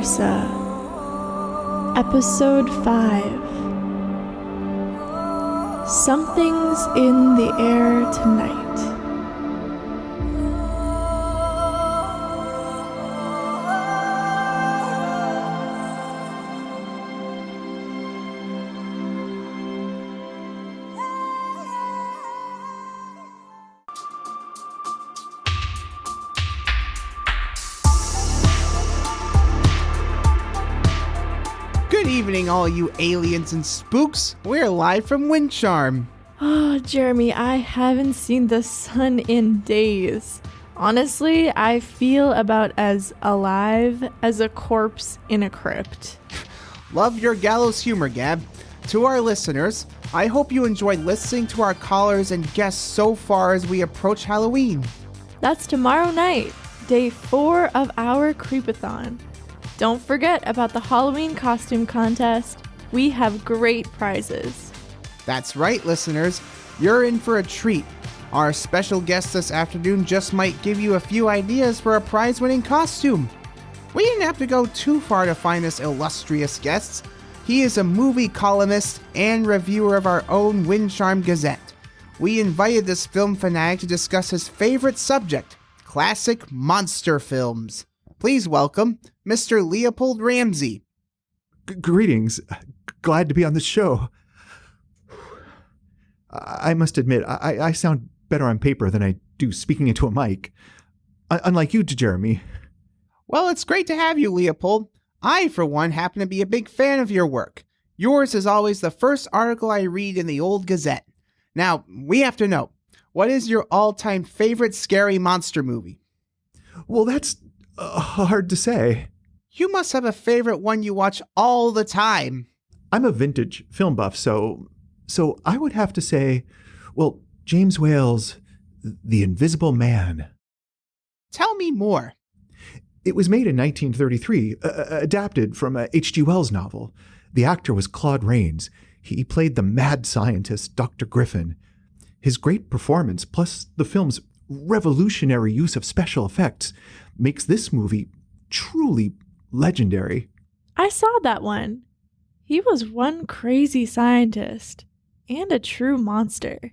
Erce, Episode 5. Something's in the air tonight. Good evening, all you aliens and spooks. We're live from Windcharm. Oh, Jeremy, I haven't seen the sun in days. Honestly, I feel about as alive as a corpse in a crypt. Love your gallows humor, Gab. To our listeners, I hope you enjoyed listening to our callers and guests so far as we approach Halloween. That's tomorrow night, day 4 of our Creepathon. Don't forget about the Halloween costume contest. We have great prizes. That's right, listeners. You're in for a treat. Our special guest this afternoon just might give you a few ideas for a prize-winning costume. We didn't have to go too far to find this illustrious guest. He is a movie columnist and reviewer of our own Windcharm Gazette. We invited this film fanatic to discuss his favorite subject, classic monster films. Please welcome Mr. Leopold Ramsey. Greetings. Glad to be on the show. I must admit, I sound better on paper than I do speaking into a mic. Unlike you, Jeremy. Well, it's great to have you, Leopold. I, for one, happen to be a big fan of your work. Yours is always the first article I read in the old Gazette. Now, we have to know, what is your all-time favorite scary monster movie? Well, that's hard to say. You must have a favorite one you watch all the time. I'm a vintage film buff, so I would have to say, well, James Whale's The Invisible Man. Tell me more. It was made in 1933, adapted from a H.G. Wells novel. The actor was Claude Rains. He played the mad scientist, Dr. Griffin. His great performance, plus the film's revolutionary use of special effects, makes this movie truly legendary. I saw that one. He was one crazy scientist and a true monster.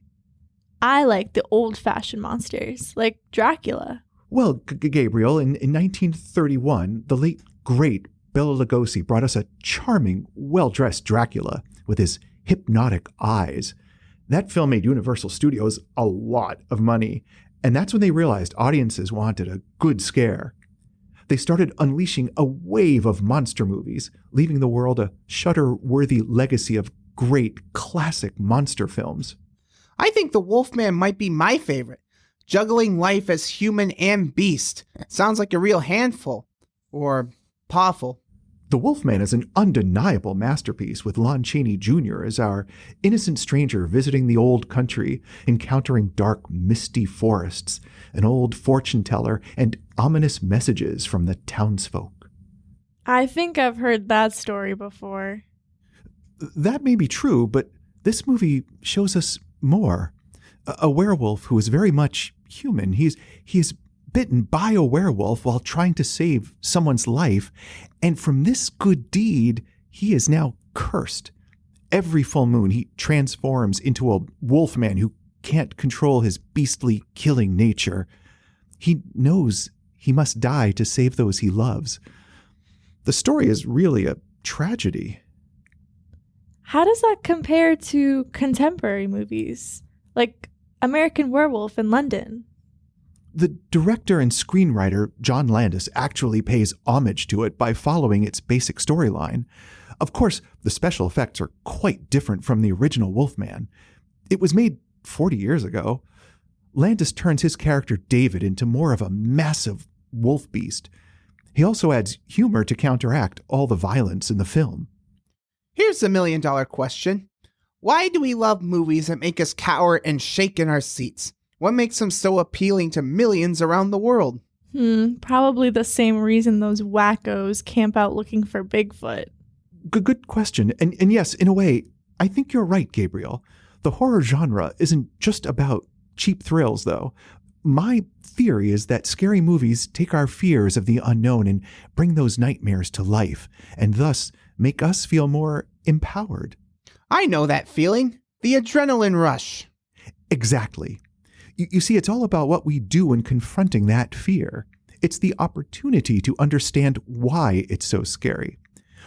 I like the old-fashioned monsters, like Dracula. Well, Gabriel, in 1931, the late, great Bela Lugosi brought us a charming, well-dressed Dracula with his hypnotic eyes. That film made Universal Studios a lot of money, and that's when they realized audiences wanted a good scare. They started unleashing a wave of monster movies, leaving the world a Shudder-worthy legacy of great, classic monster films. I think The Wolfman might be my favorite. Juggling life as human and beast. Sounds like a real handful. Or pawful. The Wolfman is an undeniable masterpiece, with Lon Chaney Jr. as our innocent stranger visiting the old country, encountering dark, misty forests, an old fortune teller, and ominous messages from the townsfolk. I think I've heard that story before. That may be true, but this movie shows us more. A werewolf who is very much human. He is bitten by a werewolf while trying to save someone's life, and from this good deed, he is now cursed. Every full moon, he transforms into a wolfman who can't control his beastly killing nature. He knows he must die to save those he loves. The story is really a tragedy. How does that compare to contemporary movies, like American Werewolf in London? The director and screenwriter, John Landis, actually pays homage to it by following its basic storyline. Of course, the special effects are quite different from the original Wolfman. It was made 40 years ago. Landis turns his character David into more of a massive wolf beast. He also adds humor to counteract all the violence in the film. Here's the million-dollar question. Why do we love movies that make us cower and shake in our seats? What makes them so appealing to millions around the world? Probably the same reason those wackos camp out looking for Bigfoot. Good question. And yes, in a way, I think you're right, Gabriel. The horror genre isn't just about cheap thrills, though. My theory is that scary movies take our fears of the unknown and bring those nightmares to life, and thus make us feel more empowered. I know that feeling. The adrenaline rush. Exactly. You see, it's all about what we do when confronting that fear. It's the opportunity to understand why it's so scary.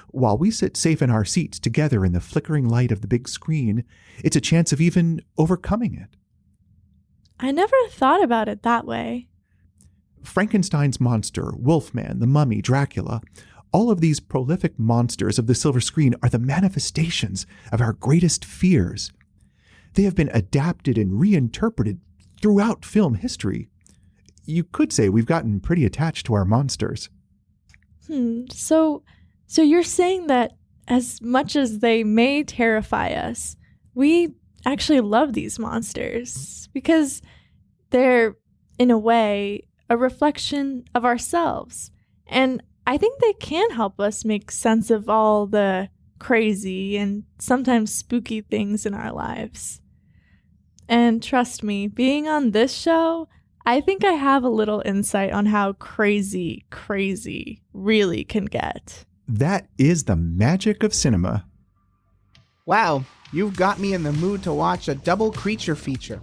While we sit safe in our seats together in the flickering light of the big screen, it's a chance of even overcoming it. I never thought about it that way. Frankenstein's monster, Wolfman, the Mummy, Dracula, all of these prolific monsters of the silver screen are the manifestations of our greatest fears. They have been adapted and reinterpreted throughout film history. You could say we've gotten pretty attached to our monsters. So you're saying that as much as they may terrify us, we actually love these monsters because they're, in a way, a reflection of ourselves. And I think they can help us make sense of all the crazy and sometimes spooky things in our lives. And trust me, being on this show, I think I have a little insight on how crazy really can get. That is the magic of cinema. Wow, you've got me in the mood to watch a double creature feature.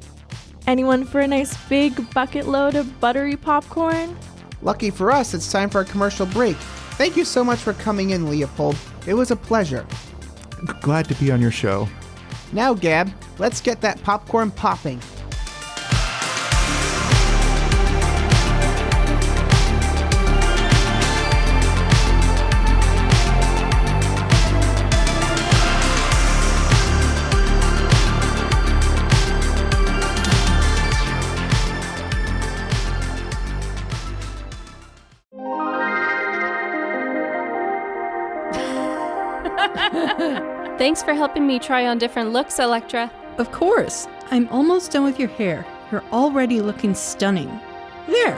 Anyone for a nice big bucket load of buttery popcorn? Lucky for us, it's time for a commercial break. Thank you so much for coming in, Leopold. It was a pleasure. Glad to be on your show. Now, Gab, let's get that popcorn popping. Thanks for helping me try on different looks, Electra. Of course. I'm almost done with your hair. You're already looking stunning. There.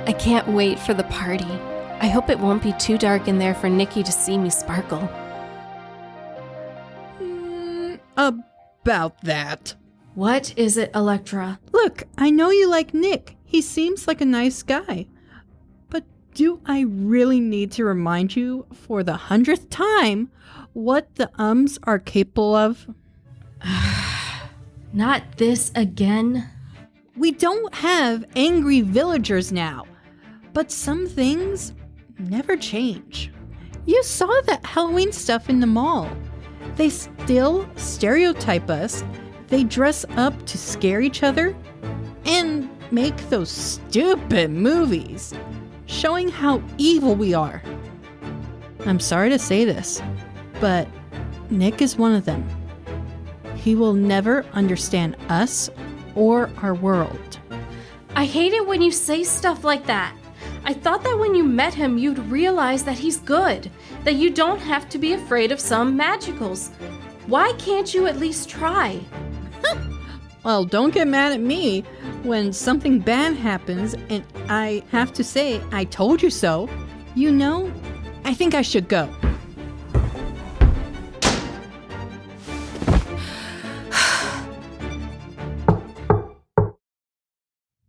I can't wait for the party. I hope it won't be too dark in there for Nikki to see me sparkle. About that. What is it, Electra? Look, I know you like Nick. He seems like a nice guy. But do I really need to remind you for the 100th time what the ums are capable of? Not this again. We don't have angry villagers now, but some things never change. You saw that Halloween stuff in the mall. They still stereotype us. They dress up to scare each other and make those stupid movies showing how evil we are. I'm sorry to say this, but Nick is one of them. He will never understand us or our world. I hate it when you say stuff like that. I thought that when you met him, you'd realize that he's good, that you don't have to be afraid of some magicals. Why can't you at least try? Well, don't get mad at me when something bad happens and I have to say, I told you so. You know, I think I should go.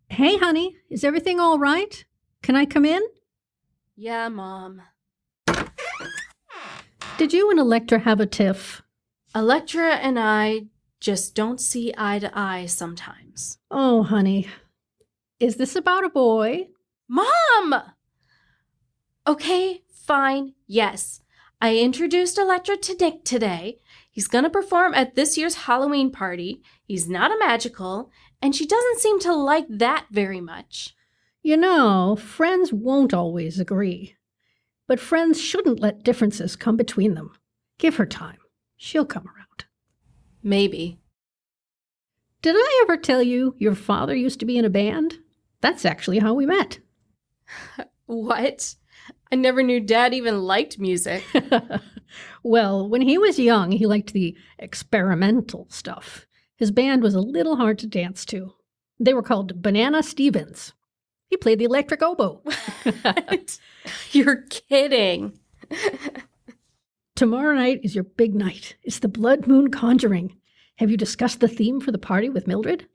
Hey, honey, is everything all right? Can I come in? Yeah, Mom. Did you and Electra have a tiff? Electra and I just don't see eye to eye sometimes. Oh, honey. Is this about a boy? Mom! Okay, fine, yes. I introduced Electra to Nick today. He's gonna perform at this year's Halloween party. He's not a magical, and she doesn't seem to like that very much. You know, friends won't always agree. But friends shouldn't let differences come between them. Give her time. She'll come around. Maybe. Did I ever tell you your father used to be in a band? That's actually how we met. What? I never knew Dad even liked music. Well, when he was young, he liked the experimental stuff. His band was a little hard to dance to. They were called Banana Stevens. He played the electric oboe. What? You're kidding. Tomorrow night is your big night. It's the Blood Moon Conjuring. Have you discussed the theme for the party with Mildred?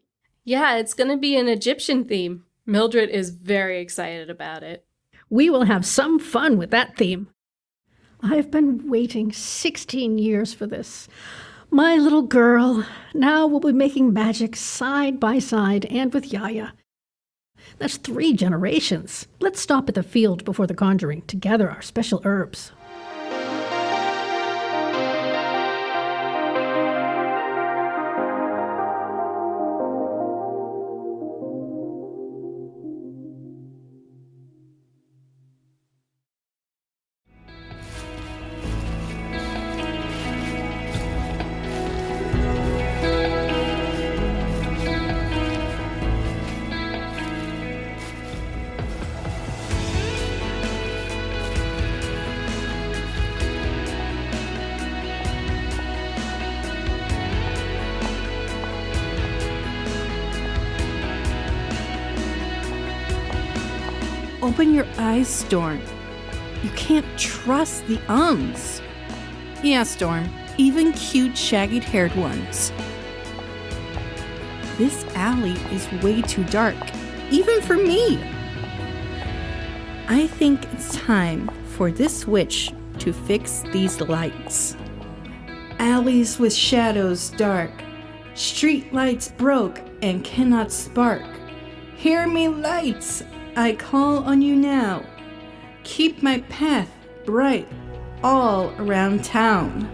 Yeah, it's going to be an Egyptian theme. Mildred is very excited about it. We will have some fun with that theme. I've been waiting 16 years for this. My little girl, now we'll be making magic side by side and with Yaya. That's 3 generations. Let's stop at the field before the conjuring to gather our special herbs. Open your eyes, Storm. You can't trust the ums. Yeah, Storm. Even cute, shaggy-haired ones. This alley is way too dark, even for me. I think it's time for this witch to fix these lights. Alleys with shadows dark, street lights broke and cannot spark. Hear me, lights, I call on you now. Keep my path bright all around town.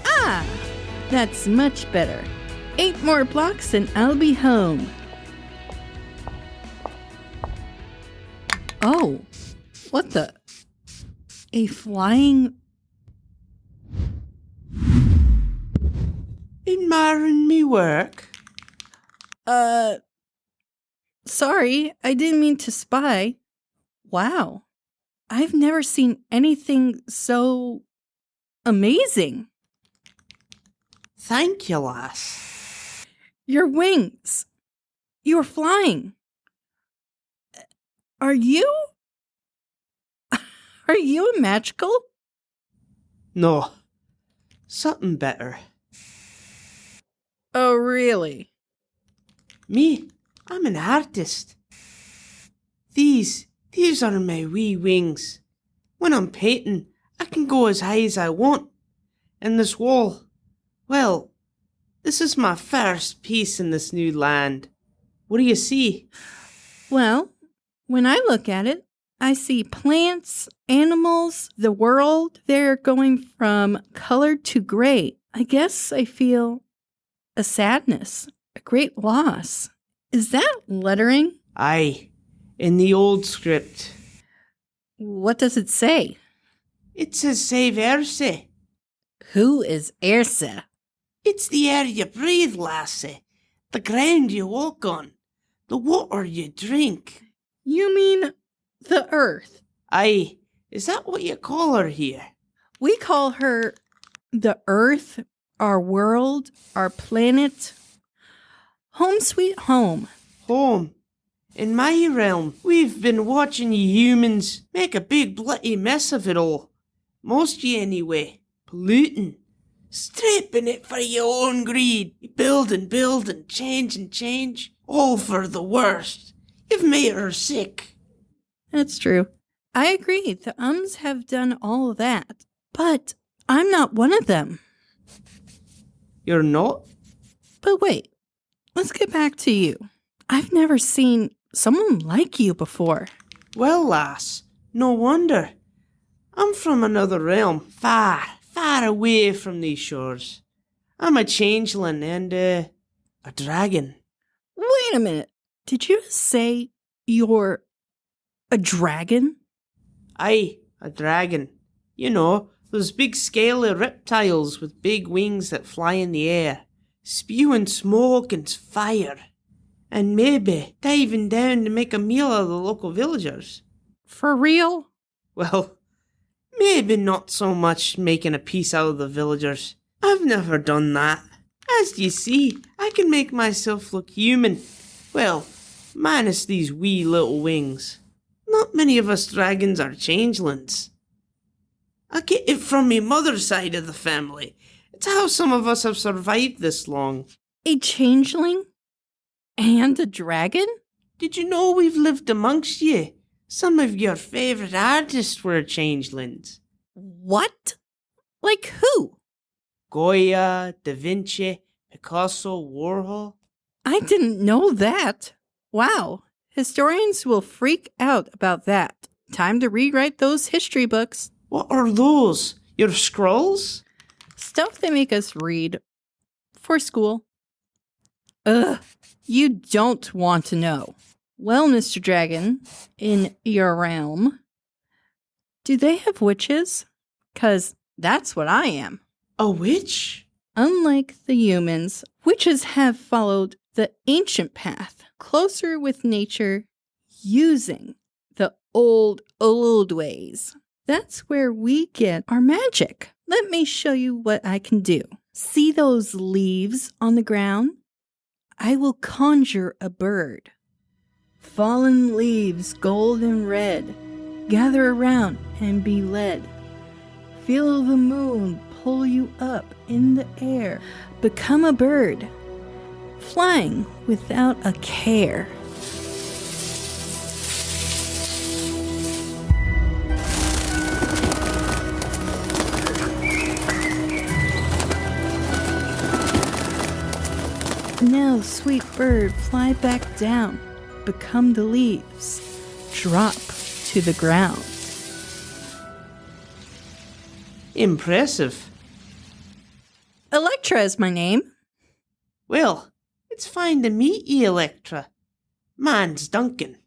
Ah, that's much better. 8 more blocks and I'll be home. Oh, what the? A flying... Admiring me work? Sorry, I didn't mean to spy. Wow, I've never seen anything so amazing. Thank you, lass. Your wings. You're flying. Are you? Are you magical? No, something better. Oh, really? Me, I'm an artist. These are my wee wings. When I'm painting, I can go as high as I want. And this wall, well, this is my first piece in this new land. What do you see? Well, when I look at it, I see plants, animals, the world. They're going from colored to gray. I guess I feel a sadness, a great loss. Is that lettering? Aye, in the old script. What does it say? It says save Erce. Who is Erce? It's the air you breathe, lassie. The ground you walk on. The water you drink. You mean the earth? Aye, is that what you call her here? We call her the earth, our world, our planet. Home sweet home. Home. In my realm, we've been watching you humans make a big bloody mess of it all. Most of you anyway. Polluting. Stripping it for your own greed. You build and change and change. All for the worst. You've made her sick. That's true. I agree. The ums have done all of that. But I'm not one of them. You're not? But wait, let's get back to you. I've never seen someone like you before. Well, lass, no wonder. I'm from another realm, far away from these shores. I'm a changeling and, a dragon. Wait a minute. Did you say you're a dragon? Aye, a dragon. You know, those big scaly reptiles with big wings that fly in the air, spewing smoke and fire, and maybe diving down to make a meal of the local villagers. For real? Well, maybe not so much making a piece out of the villagers. I've never done that. As you see, I can make myself look human. Well, minus these wee little wings. Not many of us dragons are changelings. I get it from me mother's side of the family. It's how some of us have survived this long. A changeling? And a dragon? Did you know we've lived amongst ye? Some of your favourite artists were changelings. What? Like who? Goya, Da Vinci, Picasso, Warhol. I didn't know that. Wow. Historians will freak out about that. Time to rewrite those history books. What are those? Your scrolls? Stuff they make us read. For school. Ugh. You don't want to know. Well, Mr. Dragon, in your realm, do they have witches? 'Cause that's what I am. A witch? Unlike the humans, witches have followed the ancient path, closer with nature, using the old ways. That's where we get our magic. Let me show you what I can do. See those leaves on the ground? I will conjure a bird. Fallen leaves, gold and red, gather around and be led. Feel the moon pull you up in the air. Become a bird, flying without a care. Now, sweet bird, fly back down. Become the leaves. Drop to the ground. Impressive. Electra is my name. Well, it's fine to meet ye, Electra. Mine's Duncan.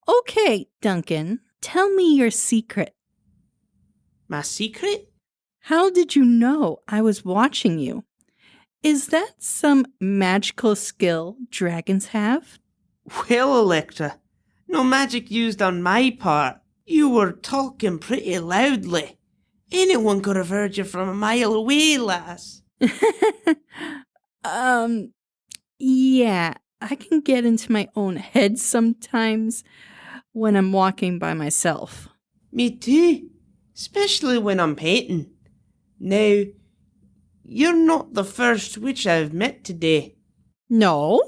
Okay, Duncan, tell me your secret. My secret? How did you know I was watching you? Is that some magical skill dragons have? Well, Electra, no magic used on my part. You were talking pretty loudly. Anyone could have heard you from a mile away, lass. Yeah, I can get into my own head sometimes when I'm walking by myself. Me too, especially when I'm painting. Now, you're not the first witch I've met today. No?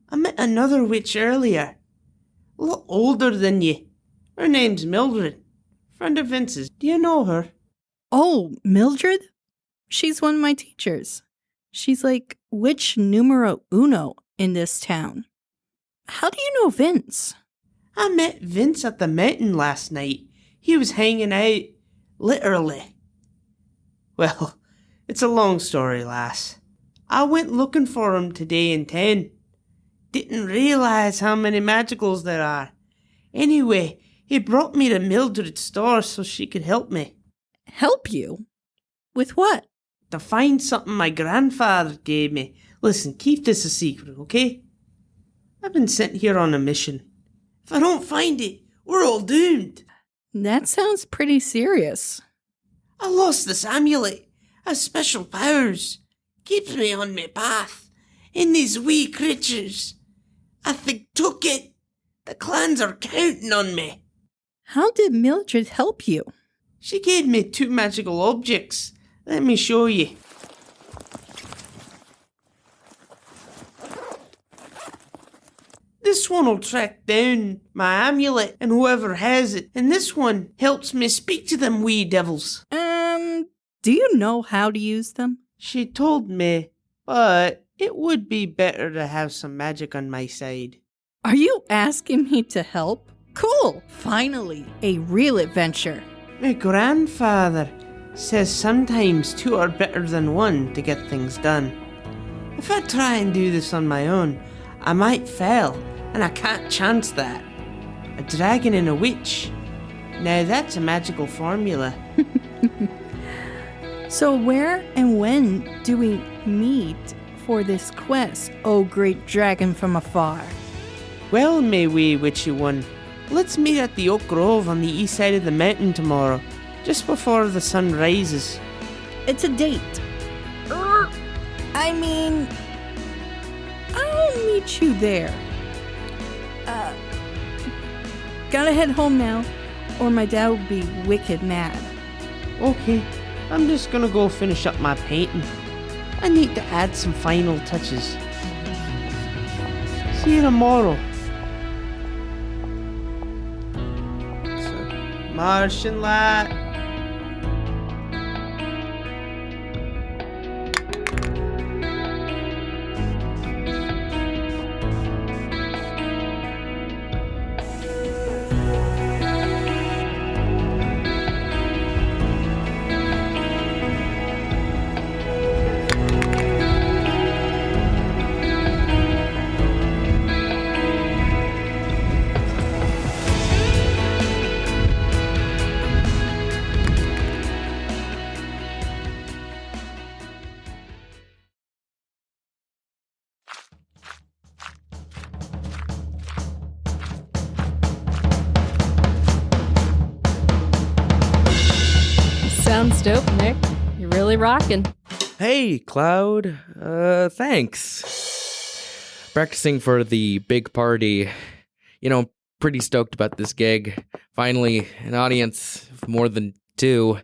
I met another witch earlier. A lot older than you. Her name's Mildred. Friend of Vince's. Do you know her? Oh, Mildred? She's one of my teachers. She's like witch numero uno in this town. How do you know Vince? I met Vince at the mountain last night. He was hanging out, literally. Well, it's a long story, lass. I went looking for him today in town. Didn't realise how many magicals there are. Anyway, he brought me to Mildred's store so she could help me. Help you? With what? To find something my grandfather gave me. Listen, keep this a secret, okay? I've been sent here on a mission. If I don't find it, we're all doomed. That sounds pretty serious. I lost this amulet. Has special powers. Keeps me on my path. And these wee creatures. I think took it. The clans are counting on me. How did Mildred help you? She gave me 2 magical objects. Let me show you. This one will track down my amulet and whoever has it. And this one helps me speak to them wee devils. Do you know how to use them? She told me, but it would be better to have some magic on my side. Are you asking me to help? Cool! Finally, a real adventure. My grandfather says sometimes 2 are better than 1 to get things done. If I try and do this on my own, I might fail, and I can't chance that. A dragon and a witch. Now that's a magical formula. So where and when do we meet for this quest, O great dragon from afar? Well, my wee witchy one, let's meet at the Oak Grove on the east side of the mountain tomorrow, just before the sun rises. It's a date. I'll meet you there. Gotta head home now, or my dad will be wicked mad. Okay, I'm just gonna go finish up my painting. I need to add some final touches. See you tomorrow. So, Martian light. Sounds dope, Nick. You're really rocking. Hey, Cloud. Thanks. Practicing for the big party. Pretty stoked about this gig. Finally, an audience of more than 2.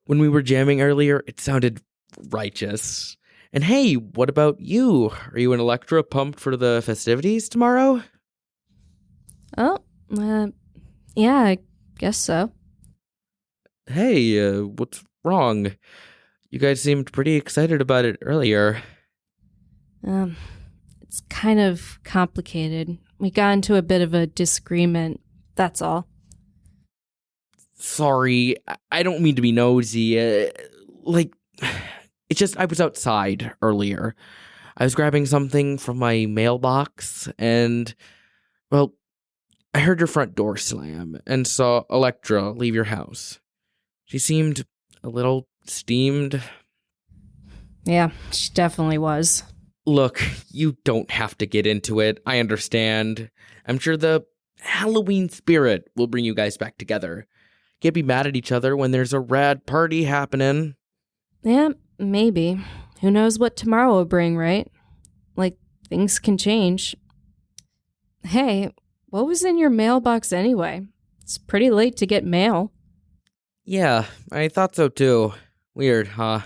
When we were jamming earlier, it sounded righteous. And hey, what about you? Are you and Electra pumped for the festivities tomorrow? Oh, yeah, I guess so. Hey, what's wrong? You guys seemed pretty excited about it earlier. It's kind of complicated. We got into a bit of a disagreement, that's all. Sorry, I don't mean to be nosy. It's just I was outside earlier. I was grabbing something from my mailbox and, well, I heard your front door slam and saw Electra leave your house. She seemed a little steamed. Yeah, she definitely was. Look, you don't have to get into it. I understand. I'm sure the Halloween spirit will bring you guys back together. Can't be mad at each other when there's a rad party happening. Yeah, maybe. Who knows what tomorrow will bring, right? Things can change. Hey, what was in your mailbox anyway? It's pretty late to get mail. Yeah, I thought so too. Weird, huh?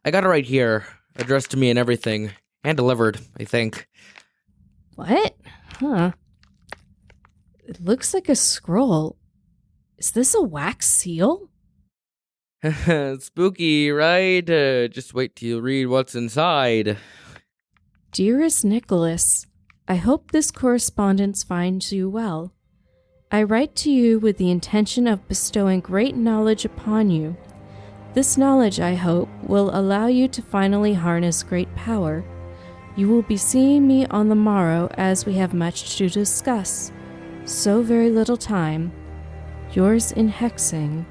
I got it right here, addressed to me and everything, and delivered, I think. What? Huh. It looks like a scroll. Is this a wax seal? Spooky, right? Just wait till you read what's inside. Dearest Nicholas, I hope this correspondence finds you well. I write to you with the intention of bestowing great knowledge upon you. This knowledge, I hope, will allow you to finally harness great power. You will be seeing me on the morrow as we have much to discuss. So very little time. Yours in hexing,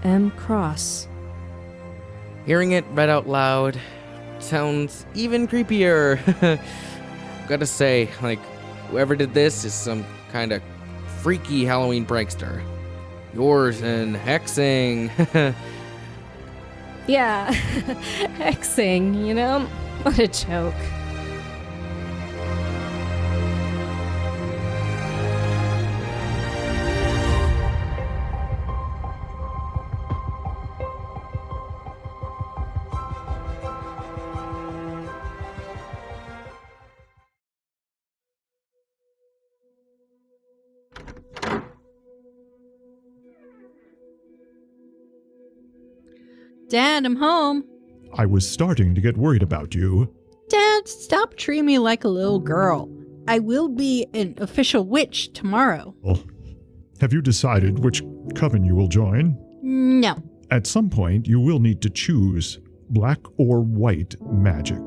M. Cross. Hearing it read out loud sounds even creepier. Gotta say, whoever did this is some kind of freaky Halloween prankster. Yours in hexing. Yeah, hexing, What a joke. Dad, I'm home. I was starting to get worried about you. Dad, stop treating me like a little girl. I will be an official witch tomorrow. Well, have you decided which coven you will join? No. At some point, you will need to choose black or white magic.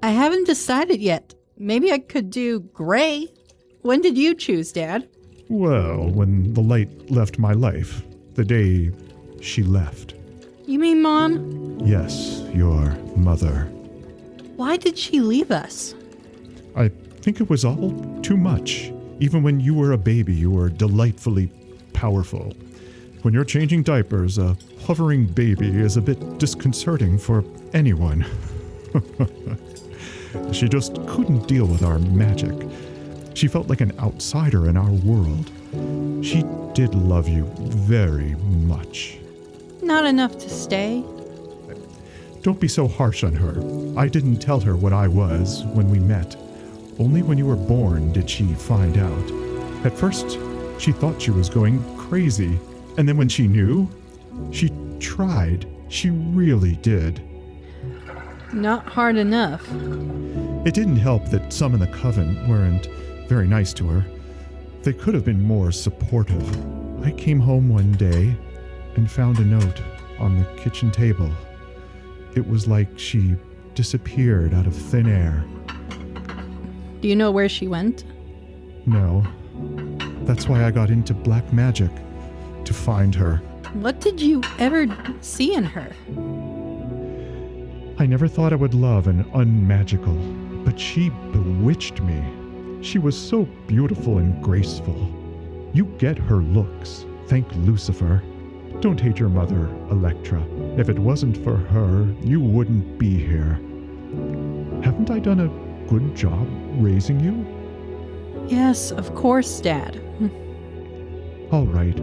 I haven't decided yet. Maybe I could do gray. When did you choose, Dad? Well, when the light left my life, the day she left. You mean Mom? Yes, your mother. Why did she leave us? I think it was all too much. Even when you were a baby, you were delightfully powerful. When you're changing diapers, a hovering baby is a bit disconcerting for anyone. She just couldn't deal with our magic. She felt like an outsider in our world. She did love you very much. Not enough to stay? Don't be so harsh on her. I didn't tell her what I was when we met. Only when you were born did she find out. At first, she thought she was going crazy. And then when she knew, she tried. She really did. Not hard enough. It didn't help that some in the coven weren't very nice to her. They could have been more supportive. I came home one day and found a note on the kitchen table. It was like she disappeared out of thin air. Do you know where she went? No. That's why I got into black magic, to find her. What did you ever see in her? I never thought I would love an unmagical, but she bewitched me. She was so beautiful and graceful. You get her looks. Thank Lucifer. Don't hate your mother, Electra. If it wasn't for her, you wouldn't be here. Haven't I done a good job raising you? Yes, of course, Dad. All right.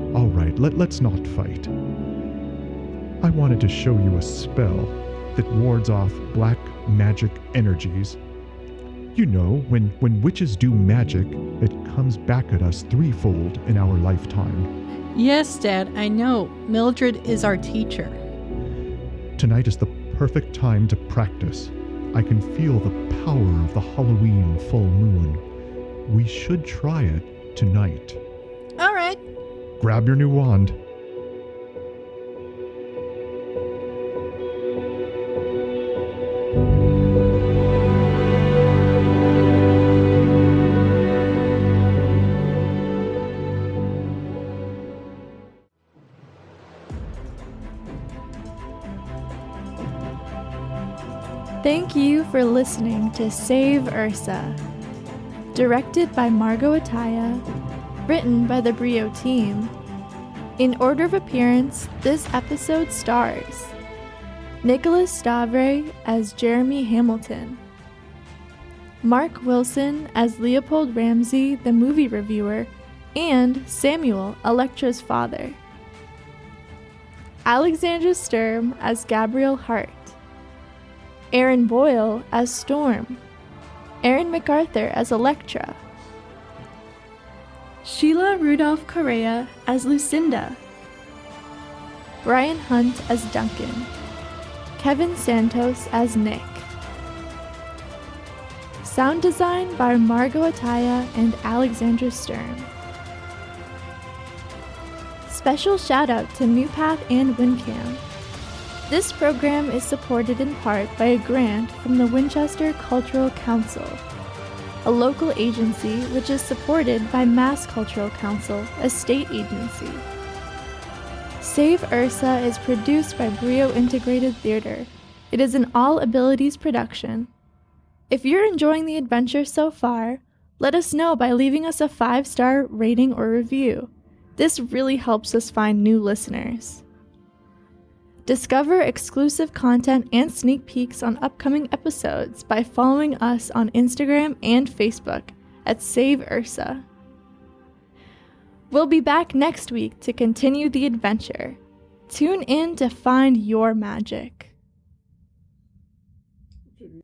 Let's not fight. I wanted to show you a spell that wards off black magic energies. You know, when witches do magic, it comes back at us threefold in our lifetime. Yes, Dad, I know. Mildred is our teacher. Tonight is the perfect time to practice. I can feel the power of the Halloween full moon. We should try it tonight. All right. Grab your new wand. Thank you for listening to Save Erce. Directed by Margot Ataya, written by the Brio team. In order of appearance, this episode stars Nicholas Stavre as Jeremy Hamilton, Mark Wilson as Leopold Ramsey, the movie reviewer, and Samuel, Electra's father, Alexandra Sturm as Gabrielle Hart, Aaron Boyle as Storm, Aaron MacArthur as Electra, Sheila Rudolph Correa as Lucinda, Brian Hunt as Duncan, Kevin Santos as Nick. Sound design by Margot Ataya and Alexandra Sturm. Special shout out to NewPath and WinCam. This program is supported in part by a grant from the Winchester Cultural Council, a local agency which is supported by Mass Cultural Council, a state agency. Save Erce is produced by Brio Integrated Theater. It is an all abilities production. If you're enjoying the adventure so far, let us know by leaving us a 5-star rating or review. This really helps us find new listeners. Discover exclusive content and sneak peeks on upcoming episodes by following us on Instagram and Facebook at Save Erce. We'll be back next week to continue the adventure. Tune in to find your magic.